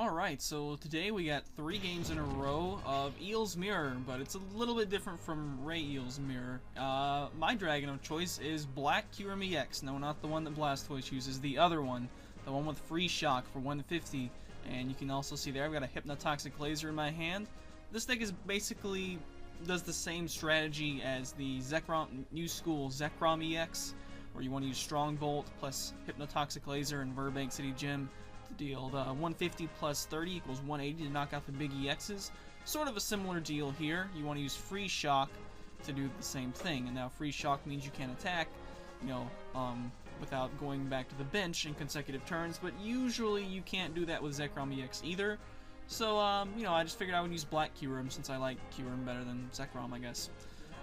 Alright, so today we got 3 games in a row of Eels Mirror, but it's a little bit different from RayEels Mirror. My dragon of choice is Black Kyurem EX. No, not the one that Blastoise uses, the other one. The one with free shock for 150. And you can also see there I've got a Hypnotoxic laser in my hand. This deck is basically does the same strategy as the Zekrom new school Zekrom EX, where you want to use Strong Bolt plus Hypnotoxic laser and Virbank City Gym. Deal 150 plus 30 equals 180 to knock out the big EXs. Sort of a similar deal here. You want to use free shock to do the same thing, and now free shock means you can attack, without going back to the bench in consecutive turns. But usually you can't do that with Zekrom EX either. So I just figured I would use Black Kyurem since I like Kyurem better than Zekrom, I guess.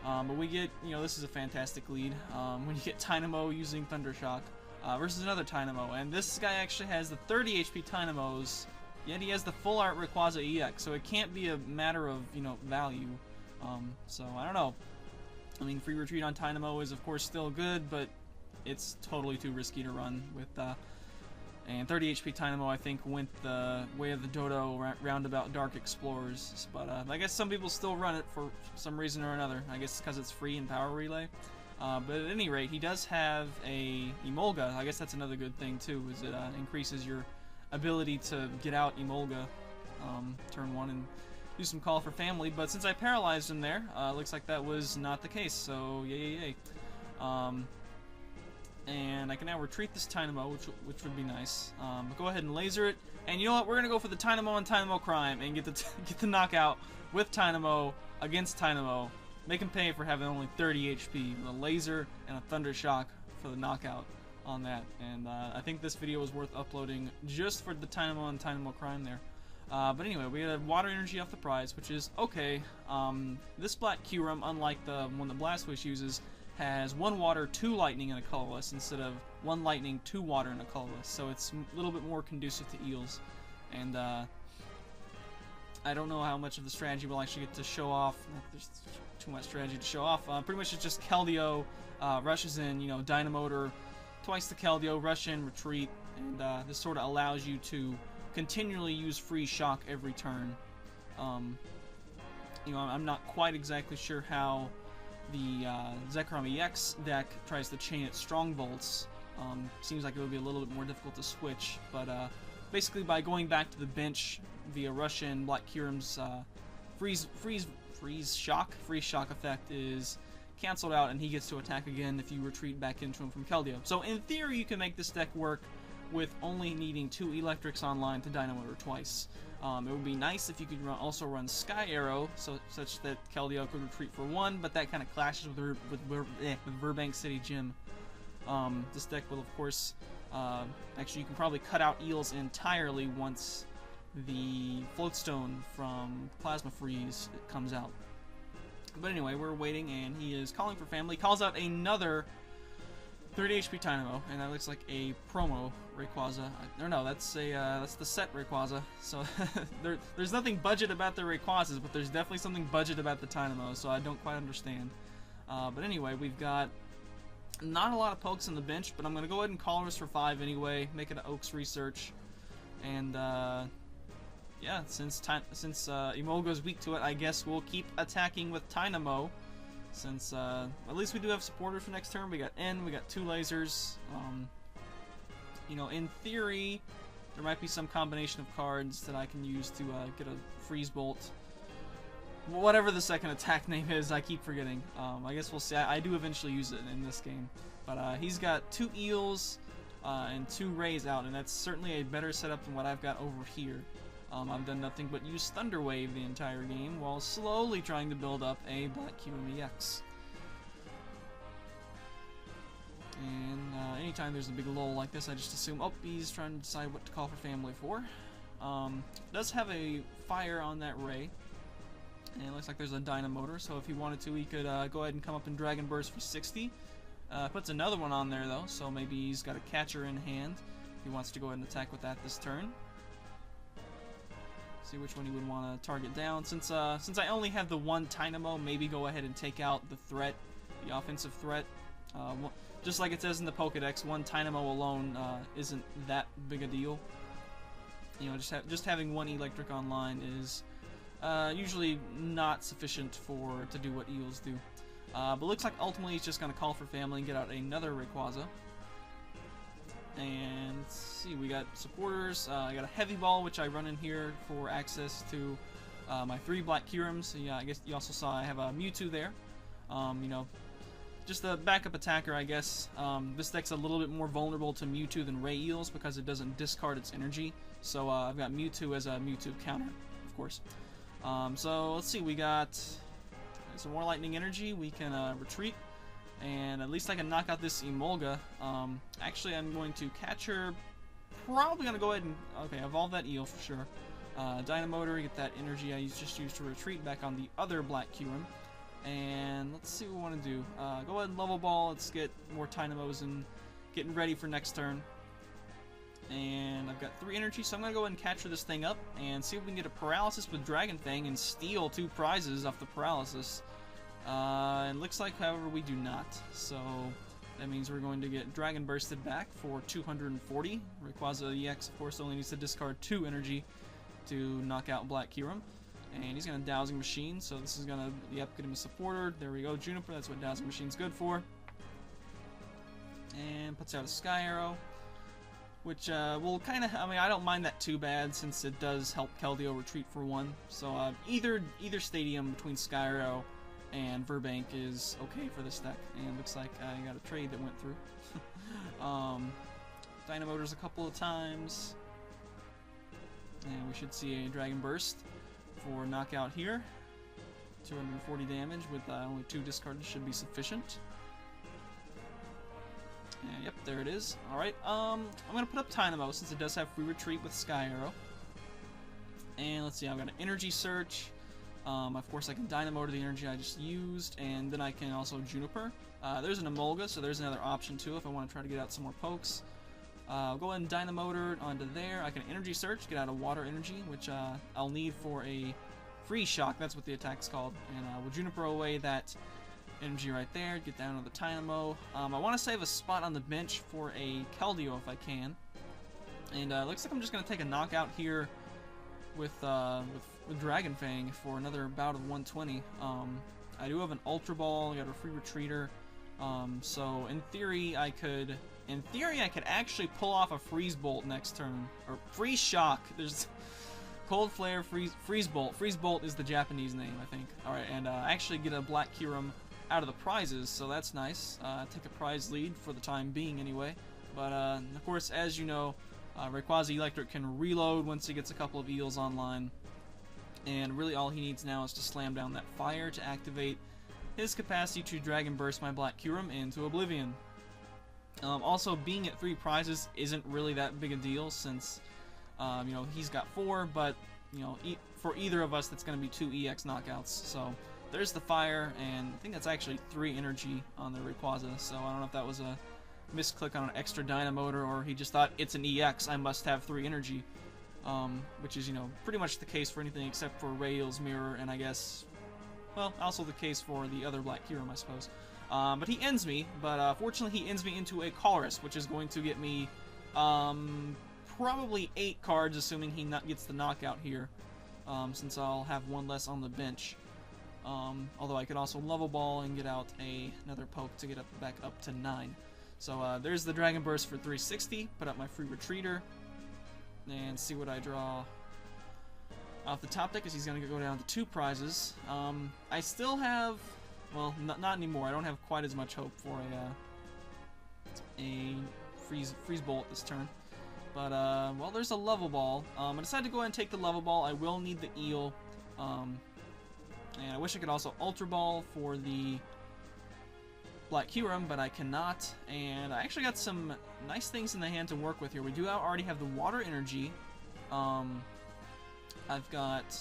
But we get, this is a fantastic lead when you get Tynamo using Thundershock. Versus another Tynamo, and this guy actually has the 30 HP Tynamos, yet he has the full art Rayquaza EX, so it can't be a matter of, value. So, I don't know. I mean, free retreat on Tynamo is, of course, still good, but it's totally too risky to run with, and 30 HP Tynamo, I think, went the way of the Dodo roundabout Dark Explorers, but I guess some people still run it for some reason or another. I guess because it's free in Power Relay. But at any rate, he does have a emolga. I guess that's another good thing too, is it increases your ability to get out emolga turn 1 and do some call for family. But since I paralyzed him there, looks like that was not the case, so yay. And I can now retreat this Tynamo, which would be nice. But go ahead and laser it, and you know what? We're gonna go for the Tynamo and Tynamo Crime and get the knockout with Tynamo against Tynamo. Make him pay for having only 30 HP with a laser and a Thunder Shock for the knockout on that. And I think this video is worth uploading just for the Tynamo and Tynamo Crime there. But anyway, we had Water Energy off the prize, which is okay. This Black Kyurem, unlike the one that Blastoise uses, has 1 Water, 2 Lightning, and a colorless instead of 1 Lightning, 2 Water, and a colorless. So it's a little bit more conducive to Eels. And I don't know how much of the strategy we'll actually get to show off. There's too much strategy to show off. Pretty much it's just Keldeo rushes in, Dynamotor, twice the Keldeo, rush in, retreat, and this sort of allows you to continually use free shock every turn. I'm not quite exactly sure how the Zekrom EX deck tries to chain its Strong Bolts. Seems like it would be a little bit more difficult to switch, but basically by going back to the bench via rush in, Black Kyurem's freeze shock effect is cancelled out, and he gets to attack again if you retreat back into him from Keldeo. So in theory, you can make this deck work with only needing 2 Eeelektriks online to Dynamotor twice. It would be nice if you could also run Sky Arrow, such that Keldeo could retreat for 1, but that kind of clashes with Virbank City Gym. This deck will, of course, actually you can probably cut out Eels entirely once the Floatstone from Plasma Freeze comes out. But anyway, we're waiting, and he is calling for family. Calls out another 30 HP Tynamo, and that looks like a promo Rayquaza. No, that's the set Rayquaza. So there's nothing budget about the Rayquazas, but there's definitely something budget about the Tynamo. So I don't quite understand. But anyway, we've got not a lot of pokes on the bench, but I'm gonna go ahead and call this for 5 anyway. Make it an Oaks research, and yeah, since Emolga's weak to it, I guess we'll keep attacking with Tynamo. Since at least we do have supporters for next turn. We got N, we got 2 lasers. In theory, there might be some combination of cards that I can use to get a Freeze Bolt. Whatever the second attack name is, I keep forgetting. I guess we'll see. I do eventually use it in this game. But he's got 2 Eels and 2 Rays out, and that's certainly a better setup than what I've got over here. I've done nothing but use Thunder Wave the entire game while slowly trying to build up a Black Kyurem EX. And anytime there's a big lull like this, I just assume, oh, he's trying to decide what to call for family for. Does have a fire on that Ray. And it looks like there's a Dynamotor, so if he wanted to, he could go ahead and come up and Dragon Burst for 60. Puts another one on there, though, so maybe he's got a catcher in hand. He wants to go ahead and attack with that this turn. See which one he would want to target down. Since I only have the 1 Tynamo, maybe go ahead and take out the threat, the offensive threat. Just like it says in the Pokédex, 1 Tynamo alone isn't that big a deal. You know, just having one Eelektrik online is usually not sufficient to do what Eels do. But looks like ultimately he's just going to call for family and get out another Rayquaza. And let's see, we got supporters. I got a heavy ball, which I run in here for access to my 3 black kyurems. So yeah, I guess you also saw I have a Mewtwo there. You know, just a backup attacker, I guess. This deck's a little bit more vulnerable to Mewtwo than RayEels because it doesn't discard its energy. So I've got Mewtwo as a Mewtwo counter, of course. So let's see, we got some more lightning energy. We can retreat, and at least I can knock out this Emolga. Actually, I'm going to catch her. Probably gonna go ahead and evolve that eel for sure. Dynamotor, get that energy I just used to retreat back on the other black Kyurem. And let's see what we want to do. Go ahead and level ball. Let's get more Tynamos and getting ready for next turn. And I've got 3 energy, so I'm going to go ahead and capture this thing up and see if we can get a paralysis with Dragon Fang and steal 2 prizes off the paralysis. It looks like, however, we do not. So that means we're going to get Dragon Bursted back for 240. Rayquaza EX, of course, only needs to discard 2 energy to knock out Black Kyurem. And he's going to Dowsing Machine, so this is going to, yep, get him a supporter. There we go, Juniper, that's what Dowsing Machine's good for. And puts out a Sky Arrow, which will kind of, I mean, I don't mind that too bad since it does help Keldeo retreat for 1. So either stadium between Sky Arrow and Virbank is okay for this deck. And looks like I got a trade that went through. Dynamotors a couple of times. And we should see a Dragon Burst for knockout here. 240 damage with only 2 discarded should be sufficient. And yep, there it is. Alright, I'm going to put up Tynamo since it does have free retreat with Sky Arrow. And let's see, I've got an Energy Search. Of course, I can Dynamo to the energy I just used, and then I can also Juniper. There's an Emolga, so there's another option too if I want to try to get out some more pokes. I'll go ahead and Dynamotor onto there. I can Energy Search, get out a Water Energy, which I'll need for a Freeze Shock. That's what the attack's called. And we'll Juniper away that energy right there, get down to the Tynamo. I want to save a spot on the bench for a Keldeo if I can. And looks like I'm just going to take a knockout here with Dragon Fang for another bout of 120. I do have an Ultra Ball, I got a free Retreater. So in theory I could actually pull off a Freeze Bolt next turn. Or Freeze Shock. There's Cold Flare, Freeze Bolt. Freeze Bolt is the Japanese name, I think. Alright, and actually get a Black Kyurem out of the prizes, so that's nice. Take a prize lead for the time being anyway. But of course, as you know, Rayquaza Eelektrik can reload once he gets a couple of Eels online. And really all he needs now is to slam down that fire to activate his capacity to Dragon Burst my Black Kyurem into oblivion. Also, being at 3 prizes isn't really that big a deal since, you know, he's got 4, but, you know, for either of us that's going to be 2 EX knockouts. So there's the fire, and I think that's actually 3 energy on the Rayquaza, so I don't know if that was a misclick on an extra Dynamotor or he just thought it's an EX, I must have 3 energy. Which is, you know, pretty much the case for anything except for RayEels, Mirror, and I guess, well, also the case for the other Black Kyurem, I suppose. But he ends me, but fortunately he ends me into a Colress, which is going to get me probably 8 cards, assuming he gets the knockout here, since I'll have 1 less on the bench. Although I could also level ball and get out another poke to get back up to 9. So there's the Dragon Burst for 360, put up my free Retreater, and see what I draw off the top deck, because he's going to go down to 2 prizes. I still have, well, not anymore. I don't have quite as much hope for a freeze bolt this turn. But, well, there's a level ball. I decided to go ahead and take the level ball. I will need the eel. And I wish I could also Ultra Ball for the Black Kyurem, but I cannot. And I actually got some nice things in the hand to work with here. We do already have the Water Energy. I've got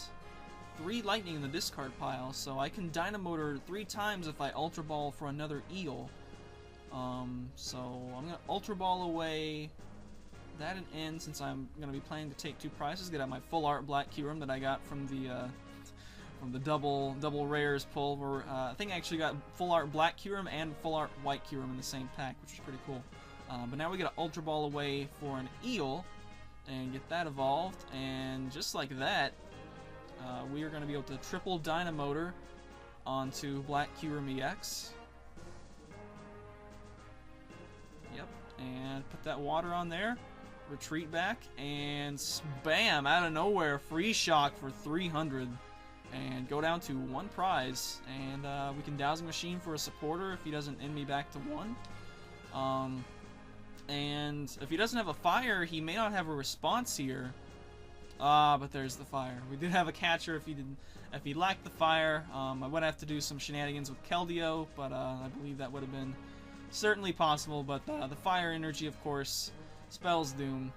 3 Lightning in the discard pile, so I can Dynamotor 3 times if I Ultra Ball for another Eel. So I'm going to Ultra Ball away that and end, since I'm going to be planning to take 2 prizes. Get out my Full Art Black Kyurem that I got from the double rares pull, where I think I actually got Full Art Black Kyurem and Full Art White Kyurem in the same pack, which is pretty cool. But now we get an Ultra Ball away for an Eel, and get that evolved, and just like that, we are going to be able to triple Dynamotor onto Black Kyurem EX. Yep, and put that water on there, retreat back, and bam, out of nowhere, free shock for 300, and go down to 1 prize, and we can Dowsing Machine for a supporter if he doesn't end me back to 1. And if he doesn't have a fire, he may not have a response here. But there's the fire. We did have a catcher if he lacked the fire. I would have to do some shenanigans with Keldeo, but I believe that would have been certainly possible. But the fire energy, of course, spells doom.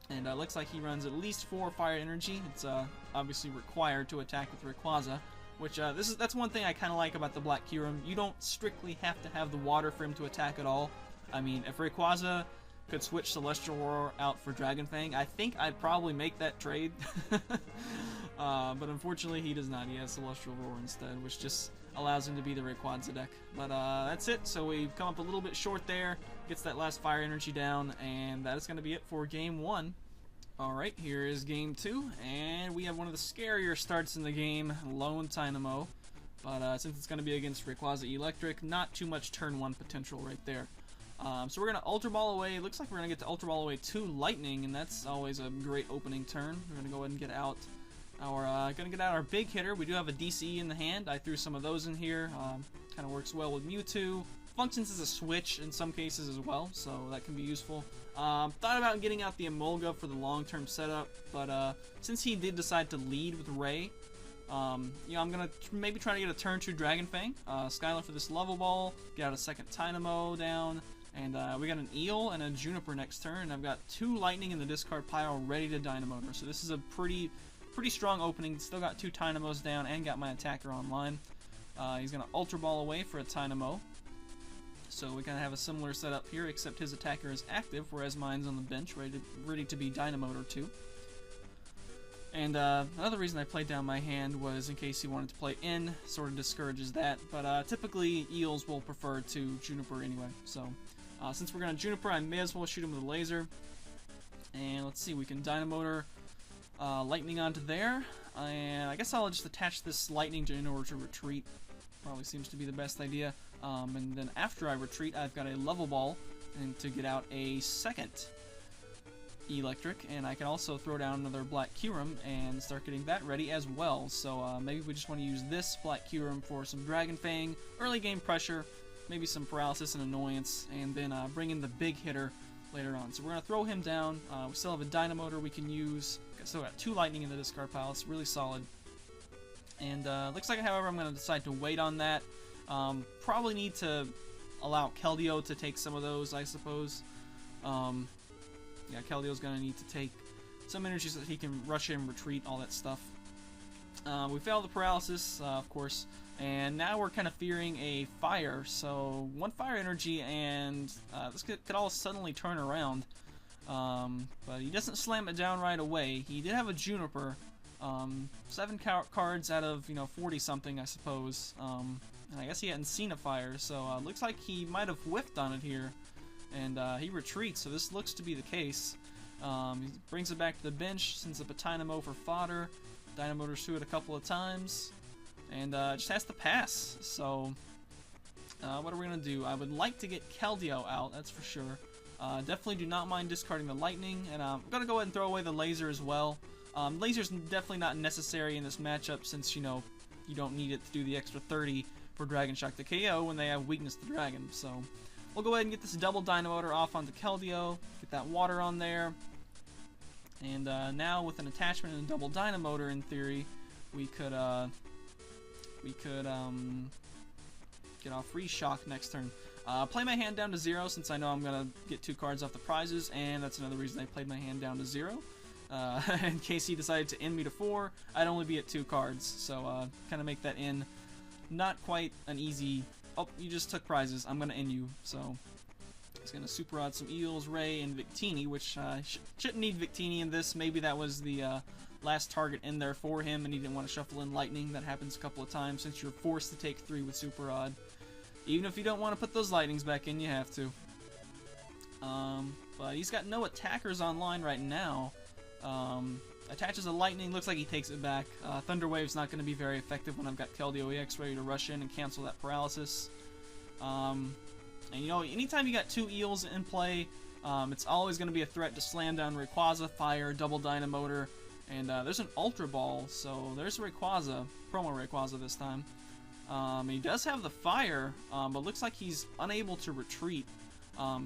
And looks like he runs at least 4 fire energy. It's obviously required to attack with Rayquaza, which that's one thing I kind of like about the Black Kyurem. You don't strictly have to have the water for him to attack at all. I mean, if Rayquaza could switch Celestial Roar out for Dragon Fang, I think I'd probably make that trade. But unfortunately, he does not. He has Celestial Roar instead, which just allows him to be the Rayquaza deck. But that's it. So we've come up a little bit short there. Gets that last fire energy down, and that is going to be it for Game 1. Alright, here is Game 2, and we have one of the scarier starts in the game, Lone Tynamo. But since it's going to be against Rayquaza Eelektrik, not too much turn 1 potential right there. So we're going to Ultra Ball away. It looks like we're going to get to Ultra Ball away 2 Lightning, and that's always a great opening turn. We're going to go ahead and get out our big hitter. We do have a DCE in the hand. I threw some of those in here. Kind of works well with Mewtwo. Functions as a switch in some cases as well, so that can be useful. Thought about getting out the Emolga for the long-term setup, but since he did decide to lead with Ray, I'm going to maybe try to get a turn 2 Dragon Fang, Skylar for this level ball, get out a second Tynamo down, and we got an Eel and a Juniper next turn, and I've got 2 Lightning in the discard pile ready to Dynamotor, so this is a pretty strong opening. Still got 2 Tynamos down and got my attacker online. He's going to Ultra Ball away for a Tynamo. So we kind of have a similar setup here, except his attacker is active, whereas mine's on the bench, ready to be Dynamotor too. And another reason I played down my hand was in case he wanted to play in, sort of discourages that. But typically, Eels will prefer to Juniper anyway. So since we're going to Juniper, I may as well shoot him with a laser. And let's see, we can Dynamotor Lightning onto there. And I guess I'll just attach this Lightning in order to retreat. Probably seems to be the best idea. And then after I retreat, I've got a level ball and to get out a second Eelektrik, and I can also throw down another Black Kyurem and start getting that ready as well. So maybe we just want to use this Black Kyurem for some Dragon Fang, early game pressure, maybe some paralysis and annoyance, and then bring in the big hitter later on. So we're going to throw him down. We still have a Dynamotor we can use. Still got 2 Lightning in the discard pile. It's really solid. And looks like, however, I'm going to decide to wait on that. Probably need to allow Keldeo to take some of those, I suppose. Yeah, Keldeo's going to need to take some energy so that he can rush in, retreat, all that stuff. We failed the paralysis, of course, and now we're kind of fearing a fire. So 1 fire energy, and this could all suddenly turn around. But he doesn't slam it down right away. He did have a Juniper. 7 cards out of 40 something, I suppose. I guess he hadn't seen a fire, so looks like he might have whiffed on it here, and he retreats. So this looks to be the case. He brings it back to the bench, sends up a Tynamo for fodder. Dynamotor's through it a couple of times, and just has to pass. So what are we gonna do? I would like to get Keldeo out, that's for sure. Definitely do not mind discarding the Lightning, and I'm gonna go ahead and throw away the laser as well. Laser's definitely not necessary in this matchup since, you don't need it to do the extra 30 for Dragon Shock to KO when they have weakness to Dragon. So we'll go ahead and get this double Dynamotor off onto Keldeo, get that water on there, and now with an attachment and a double Dynamotor, in theory, we could get off free shock next turn. Play my hand down to 0 since I know I'm gonna get 2 cards off the prizes, and that's another reason I played my hand down to 0. In case he decided to end me to 4, I'd only be at 2 cards, so kind of make that in not quite an easy, oh, you just took prizes, I'm going to end you, so he's going to Super Rod some Eels, Ray, and Victini, which shouldn't need Victini in this. Maybe that was the last target in there for him, and he didn't want to shuffle in Lightning. That happens a couple of times since you're forced to take 3 with Super Rod. Even if you don't want to put those Lightnings back in, you have to. but he's got no attackers online right now. Attaches a lightning, looks like he takes it back. Thunder Wave's not going to be very effective when I've got Keldeo-EX ready to rush in and cancel that paralysis. And you know, anytime you got 2 Eels in play, it's always going to be a threat to slam down Rayquaza, Fire, Double Dynamotor, and there's an Ultra Ball, so there's Rayquaza, promo Rayquaza this time. He does have the Fire, but looks like he's unable to retreat.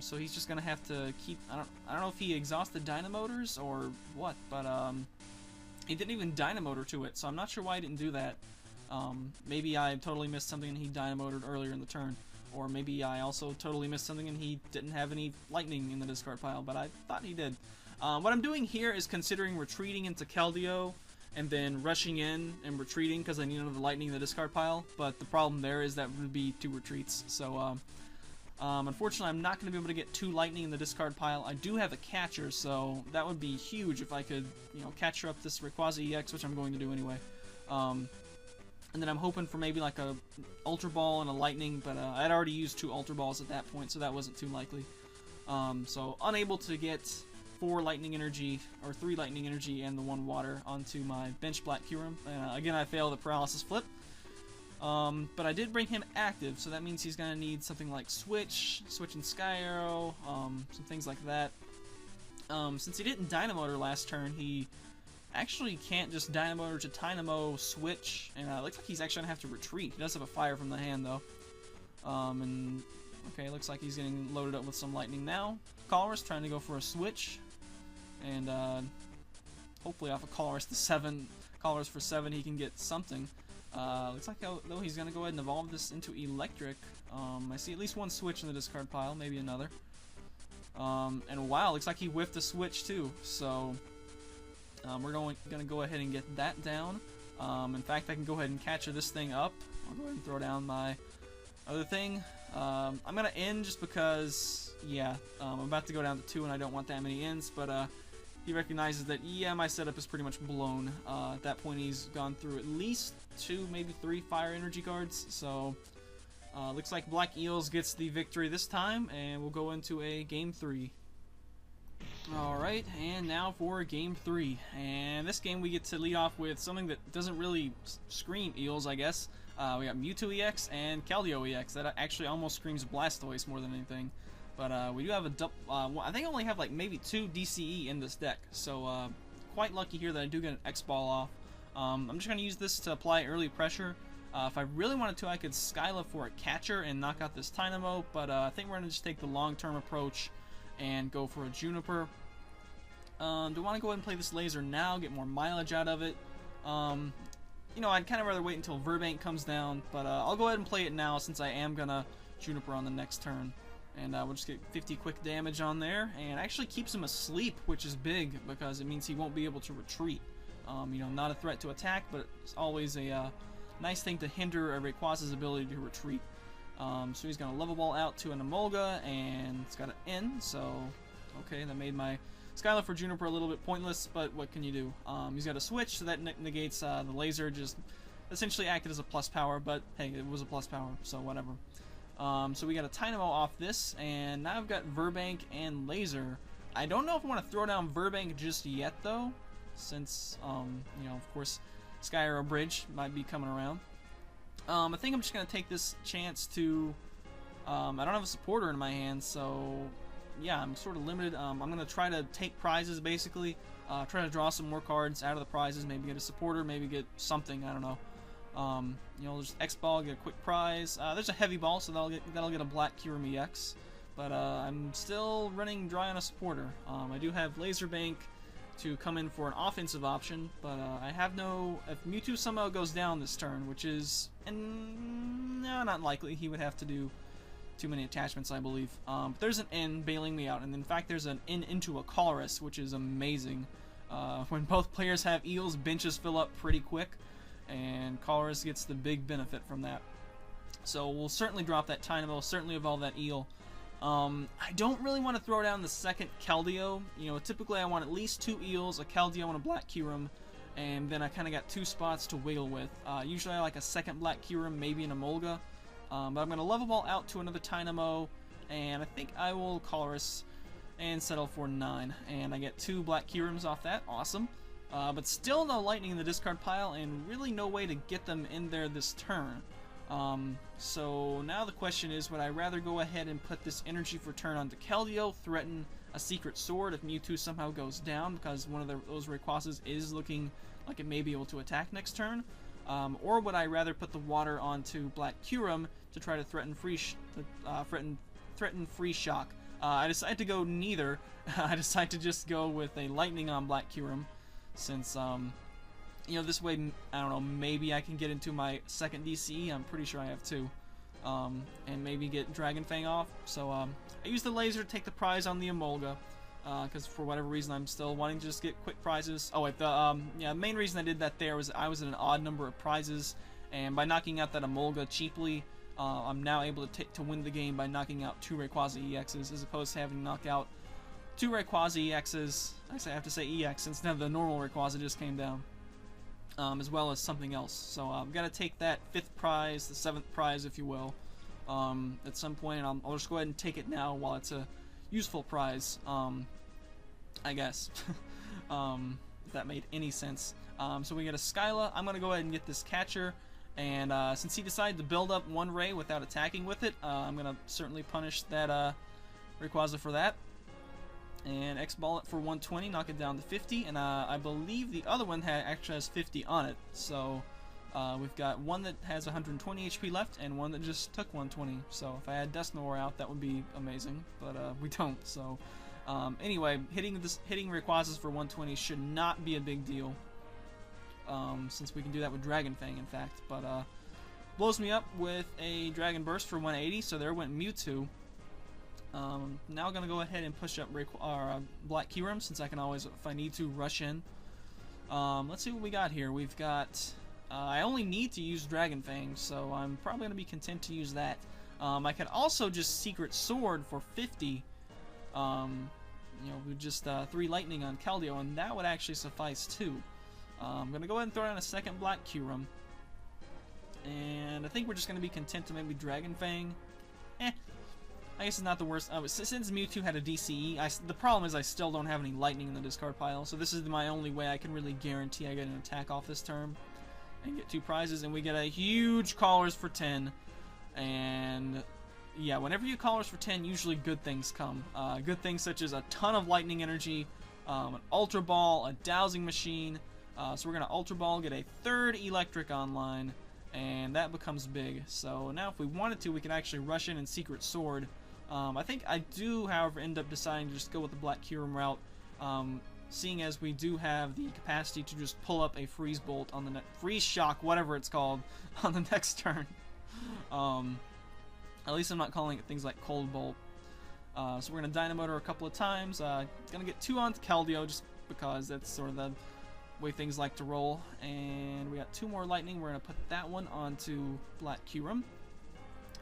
So he's just gonna have to keep. I don't know if he exhausted Dynamotors or what, but he didn't even Dynamotor to it, so I'm not sure why he didn't do that. Maybe I totally missed something and he Dynamotored earlier in the turn, or maybe I also totally missed something and he didn't have any lightning in the discard pile, but I thought he did. What I'm doing here is considering retreating into Keldeo and then rushing in and retreating because I need another lightning in the discard pile, but the problem there is that would be 2 retreats, so unfortunately, I'm not going to be able to get 2 lightning in the discard pile. I do have a catcher, so that would be huge if I could, you know, catcher up this Rayquaza EX, which I'm going to do anyway. And then I'm hoping for maybe like a Ultra Ball and a lightning, but I'd already used 2 Ultra Balls at that point, so that wasn't too likely. So unable to get 4 lightning energy, or 3 lightning energy and the 1 water onto my bench Black Kyurem. Again, I failed the paralysis flip. But I did bring him active, so that means he's going to need something like Switch and Sky Arrow, some things like that. Since he didn't Dynamotor last turn, he actually can't just Dynamotor to Tynamo, Switch, and it looks like he's actually going to have to retreat. He does have a Fire from the hand, though. And, okay, looks like he's getting loaded up with some lightning now. Colress trying to go for a Switch, and hopefully off of Colress to 7, Colress for 7, he can get something. Looks like though he's going to go ahead and evolve this into Eelektrik. I see at least 1 Switch in the discard pile, maybe another. And wow, looks like he whiffed a Switch too. So we're going to go ahead and get that down. In fact, I can go ahead and catcher this thing up. I'll go ahead and throw down my other thing. I'm going to end just because, yeah, I'm about to go down to 2 and I don't want that many ends, but he recognizes that, yeah, my setup is pretty much blown. At that point, he's gone through at least 2, maybe 3 Fire Energy cards. So, looks like Black Eels gets the victory this time, and we'll go into a Game 3. Alright, and now for Game 3. And this game we get to lead off with something that doesn't really scream Eels, I guess. We got Mewtwo EX and Keldeo-EX. That actually almost screams Blastoise more than anything. But we do have a I think I only have like maybe 2 DCE in this deck, so quite lucky here that I do get an X-Ball off. I'm just going to use this to apply early pressure. If I really wanted to, I could Skyla for a catcher and knock out this Tynamo, but I think we're going to just take the long-term approach and go for a Juniper. Do I want to go ahead and play this laser now, get more mileage out of it? You know, I'd kind of rather wait until Virbank comes down, but I'll go ahead and play it now since I am going to Juniper on the next turn. And we'll just get 50 quick damage on there, and actually keeps him asleep, which is big because it means he won't be able to retreat. You know, not a threat to attack, but it's always a nice thing to hinder a Rayquaza's ability to retreat. So he's going to level ball out to an Emolga, and it's got an N, so okay, that made my Skyla for Juniper a little bit pointless, but what can you do? He's got a Switch, so that negates the laser, just essentially acted as a plus power, but hey, it was a plus power, so whatever. So we got a Tynamo off this, and now I've got Virbank and Laser. I don't know if I want to throw down Virbank just yet, though, since, you know, of course, Sky Arrow Bridge might be coming around. I think I'm just going to take this chance to, I don't have a supporter in my hand, so, yeah, I'm sort of limited. I'm going to try to take prizes, basically, try to draw some more cards out of the prizes, maybe get a supporter, maybe get something, I don't know. You know, just X-Ball, get a quick prize. There's a Heavy Ball, so that'll get a Black Kyurem EX. But I'm still running dry on a supporter. I do have Laser Bank to come in for an offensive option, but I have no... If Mewtwo somehow goes down this turn, which is... no, not likely. He would have to do too many attachments, I believe. But there's an N bailing me out, and in fact there's an N into a Colress, which is amazing. When both players have Eels, benches fill up pretty quick, and Colress gets the big benefit from that. So we'll certainly drop that Tynamo, certainly evolve that Eel. I don't really want to throw down the second Keldeo. You know, typically I want at least 2 Eels, a Keldeo, and a Black Kyurem, and then I kind of got 2 spots to wiggle with. Usually I like a second Black Kyurem, maybe an Emolga, but I'm going to level ball out to another Tynamo, and I think I will Colress and settle for 9. And I get 2 black kyurems off that. Awesome. But still no lightning in the discard pile, and really no way to get them in there this turn. So now the question is, would I rather go ahead and put this energy for turn onto Keldeo, threaten a secret sword if Mewtwo somehow goes down, because one of those Rayquazas is looking like it may be able to attack next turn, or would I rather put the water onto Black Kyurem to try to threaten free shock? I decided to go neither. I decided to just go with a lightning on Black Kyurem, since you know, this way, I don't know, maybe I can get into my second DCE. I'm pretty sure I have 2. And maybe get Dragon Fang off. So I used the laser to take the prize on the Emolga, because for whatever reason I'm still wanting to just get quick prizes. Oh wait, the main reason I did that there was I was at an odd number of prizes, and by knocking out that Emolga cheaply, I'm now able to win the game by knocking out 2 Rayquaza EXs, as opposed to having to knock out 2 Rayquaza EXs. I have to say EX, since now the normal Rayquaza just came down. As well as something else. So I've got to take that 5th prize, the 7th prize, if you will, at some point, and I'll just go ahead and take it now while it's a useful prize, I guess, if that made any sense. So we get a Skyla. I'm going to go ahead and get this catcher, and since he decided to build up 1 Ray without attacking with it, I'm going to certainly punish that Rayquaza for that. And X-ball it for 120, knock it down to 50, and I believe the other one actually has 50 on it. So we've got one that has 120 HP left, and one that just took 120. So if I had Desnor out, that would be amazing, but we don't. So anyway, hitting Rayquazas for 120 should not be a big deal, since we can do that with Dragon Fang, in fact. But blows me up with a Dragon Burst for 180. So there went Mewtwo. Now I'm going to go ahead and push up Black Kyurem, since I can always, if I need to, rush in. Let's see what we got here. We've got... I only need to use Dragon Fang, so I'm probably going to be content to use that. I could also just Secret Sword for 50. You know, with just 3 Lightning on Keldeo, and that would actually suffice too. I'm going to go ahead and throw down a second Black Kyurem. And I think we're just going to be content to maybe Dragon Fang. I guess it's not the worst. Since Mewtwo had a DCE, the problem is I still don't have any lightning in the discard pile, so this is my only way I can really guarantee I get an attack off this turn and get 2 prizes, and we get a huge Callers for 10. And yeah, whenever you Callers for 10, usually good things come. Good things such as a ton of lightning energy, an Ultra Ball, a Dowsing Machine. So we're going to Ultra Ball, get a 3rd Eelektrik online, and that becomes big. So now if we wanted to, we could actually rush in and Secret Sword. I think I do, however, end up deciding to just go with the Black Kyurem route, seeing as we do have the capacity to just pull up a Freeze Bolt on the Freeze Shock, whatever it's called, on the next turn. At least I'm not calling it things like Cold Bolt. So we're going to Dynamo her a couple of times. Going to get 2 onto Keldeo, just because that's sort of the way things like to roll. And we got 2 more Lightning. We're going to put that one onto Black Kyurem.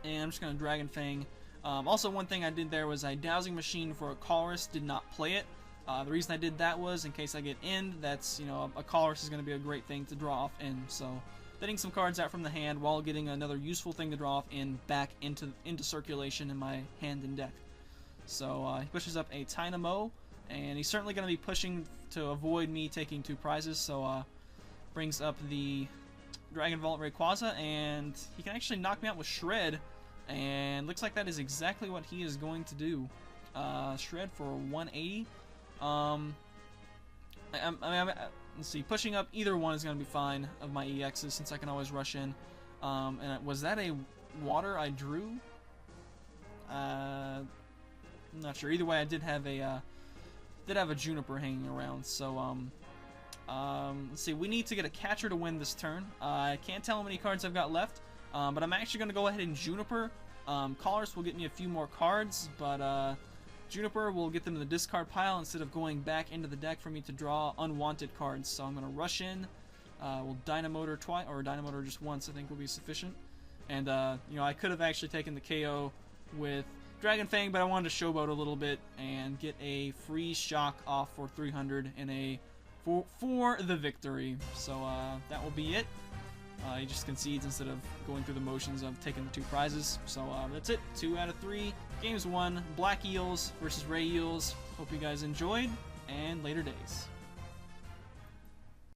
And I'm just going to Dragon Fang. Also, one thing I did there was I Dowsing Machine for a Colress, did not play it. The reason I did that was in case I get End, that's, you know, a Colress is going to be a great thing to draw off End. So, getting some cards out from the hand while getting another useful thing to draw off End back into circulation in my hand and deck. So, he pushes up a Tynamo, and he's certainly going to be pushing to avoid me taking 2 prizes. So, brings up the Dragon Vault Rayquaza, and he can actually knock me out with Shred. And looks like that is exactly what he is going to do. Shred for 180. Let's see. Pushing up either one is going to be fine of my EXs, since I can always rush in. And was that a water I drew? I'm not sure. Either way, I did have a Juniper hanging around. So let's see. We need to get a catcher to win this turn. I can't tell how many cards I've got left. But I'm actually going to go ahead and Juniper. Callers will get me a few more cards, but Juniper will get them in the discard pile instead of going back into the deck for me to draw unwanted cards. So I'm going to rush in. We'll Dynamo her twice, or Dynamo her just once, I think will be sufficient. And, you know, I could have actually taken the KO with Dragon Fang, but I wanted to showboat a little bit and get a free shock off for 300 and for the victory. So that will be it. He just concedes instead of going through the motions of taking the 2 prizes. So that's it. 2 out of 3 games won. Black Eels versus RayEels. Hope you guys enjoyed, and later days.